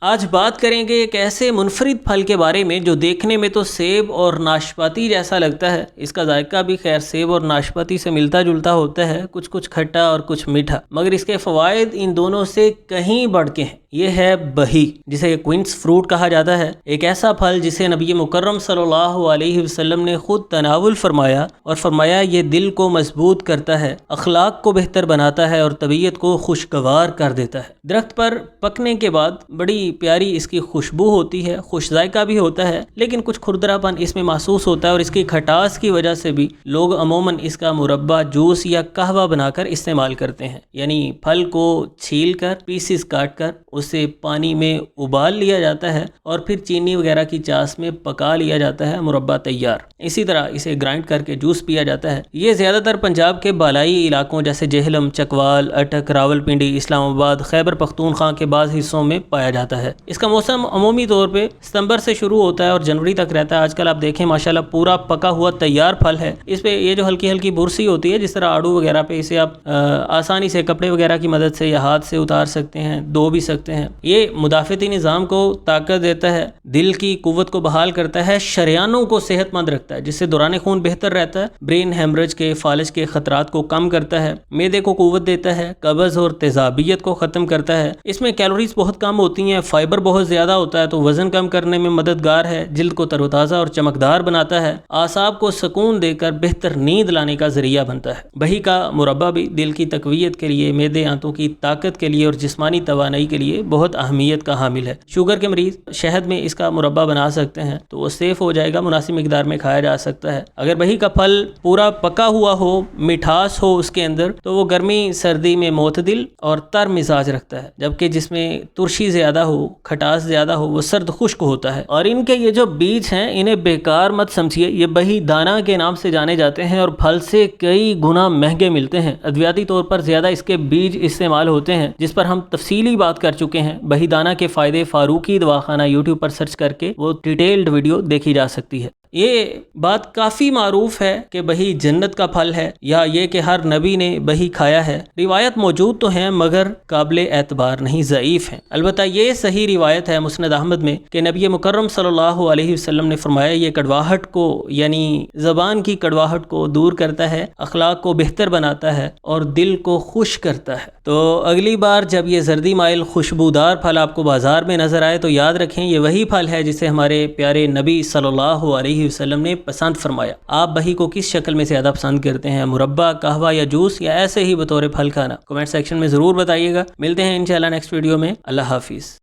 آج بات کریں گے ایک ایسے منفرد پھل کے بارے میں جو دیکھنے میں تو سیب اور ناشپاتی جیسا لگتا ہے۔ اس کا ذائقہ بھی خیر سیب اور ناشپاتی سے ملتا جلتا ہوتا ہے، کچھ کھٹا اور کچھ میٹھا، مگر اس کے فوائد ان دونوں سے کہیں بڑھ کے ہیں۔ یہ ہے بہی، جسے کوئنس فروٹ کہا جاتا ہے، ایک ایسا پھل جسے نبی مکرم صلی اللہ علیہ وسلم نے خود تناول فرمایا اور فرمایا یہ دل کو مضبوط کرتا ہے، اخلاق کو بہتر بناتا ہے اور طبیعت کو خوشگوار کر دیتا ہے۔ درخت پر پکنے کے بعد بڑی پیاری اس کی خوشبو ہوتی ہے، خوش ذائقہ بھی ہوتا ہے، لیکن کچھ کھردرا پن اس میں محسوس ہوتا ہے اور اس کی کھٹاس کی وجہ سے بھی لوگ عموماً اس کا مربع، جوس یا قہوہ بنا کر استعمال کرتے ہیں۔ یعنی پھل کو چھیل کر پیسز کاٹ کر اسے پانی میں ابال لیا جاتا ہے اور پھر چینی وغیرہ کی چاس میں پکا لیا جاتا ہے، مربع تیار۔ اسی طرح اسے گرائنڈ کر کے جوس پیا جاتا ہے۔ یہ زیادہ تر پنجاب کے بالائی علاقوں جیسے جہلم، چکوال، اٹک، راولپنڈی، اسلام آباد، خیبر پختونخوا کے بعض حصوں میں پایا جاتا ہے۔ اس کا موسم عمومی طور پہ ستمبر سے شروع ہوتا ہے اور جنوری تک رہتا ہے۔ آج کل آپ دیکھیں ماشاءاللہ پورا پکا ہوا تیار پھل ہے۔ اس پہ یہ جو ہلکی ہلکی برسی ہوتی ہے، جس طرح آڑو وغیرہ پہ، اسے آپ آسانی سے کپڑے وغیرہ کی مدد سے یا ہاتھ سے اتار سکتے ہیں، دھو بھی سکتے ہیں۔ یہ مدافعتی نظام کو طاقت دیتا ہے، دل کی قوت کو بحال کرتا ہے، شریانوں کو صحت مند رکھتا ہے، جس سے دوران خون بہتر رہتا ہے، برین ہیمرج کے، فالج کے خطرات کو کم کرتا ہے، معدے کو قوت دیتا ہے، قبض اور تیزابیت کو ختم کرتا ہے۔ اس میں کیلوریز بہت کم ہوتی ہیں، فائبر بہت زیادہ ہوتا ہے تو وزن کم کرنے میں مددگار ہے، جلد کو تر و تازہ اور چمکدار بناتا ہے، اعصاب کو سکون دے کر بہتر نیند لانے کا ذریعہ بنتا ہے۔ بہی کا مربع بھی دل کی تقویت کے لیے، معدے آنتوں کی طاقت کے لیے اور جسمانی توانائی کے لیے بہت اہمیت کا حامل ہے۔ شوگر کے مریض شہد میں اس کا مربع بنا سکتے ہیں تو وہ سیف ہو جائے گا، مناسب مقدار میں کھایا جا سکتا ہے۔ اگر بہی کا پھل پورا پکا ہوا ہو، مٹھاس ہو اس کے اندر، تو وہ گرمی سردی میں معتدل اور تر مزاج رکھتا ہے، جبکہ جس میں ترشی زیادہ ہو، کھٹاس زیادہ ہو، وہ سرد خشک ہوتا ہے۔ اور ان کے یہ جو بیج ہیں انہیں بیکار مت سمجھیے، یہ بہی دانہ کے نام سے جانے جاتے ہیں اور پھل سے کئی گنا مہنگے ملتے ہیں۔ ادویاتی طور پر زیادہ اس کے بیج استعمال ہوتے ہیں، جس پر ہم تفصیلی بات کر چکے ہیں۔ بہی دانہ کے فائدے فاروقی دواخانہ یوٹیوب پر سرچ کر کے وہ ڈیٹیلڈ ویڈیو دیکھی جا سکتی ہے۔ یہ بات کافی معروف ہے کہ بہی جنت کا پھل ہے، یا یہ کہ ہر نبی نے بہی کھایا ہے۔ روایت موجود تو ہیں مگر قابل اعتبار نہیں، ضعیف ہیں۔ البتہ یہ صحیح روایت ہے مسند احمد میں کہ نبی مکرم صلی اللہ علیہ وسلم نے فرمایا یہ کڑواہٹ کو، یعنی زبان کی کڑواہٹ کو دور کرتا ہے، اخلاق کو بہتر بناتا ہے اور دل کو خوش کرتا ہے۔ تو اگلی بار جب یہ زردی مائل خوشبودار پھل آپ کو بازار میں نظر آئے تو یاد رکھیں یہ وہی پھل ہے جسے ہمارے پیارے نبی صلی اللہ علیہ وسلم نے پسند فرمایا۔ آپ بہی کو کس شکل میں زیادہ پسند کرتے ہیں؟ مربع، قہوہ یا جوس، یا ایسے ہی بطور پھل کھانا؟ کمنٹ سیکشن میں ضرور بتائیے گا۔ ملتے ہیں انشاءاللہ نیکسٹ ویڈیو میں۔ اللہ حافظ۔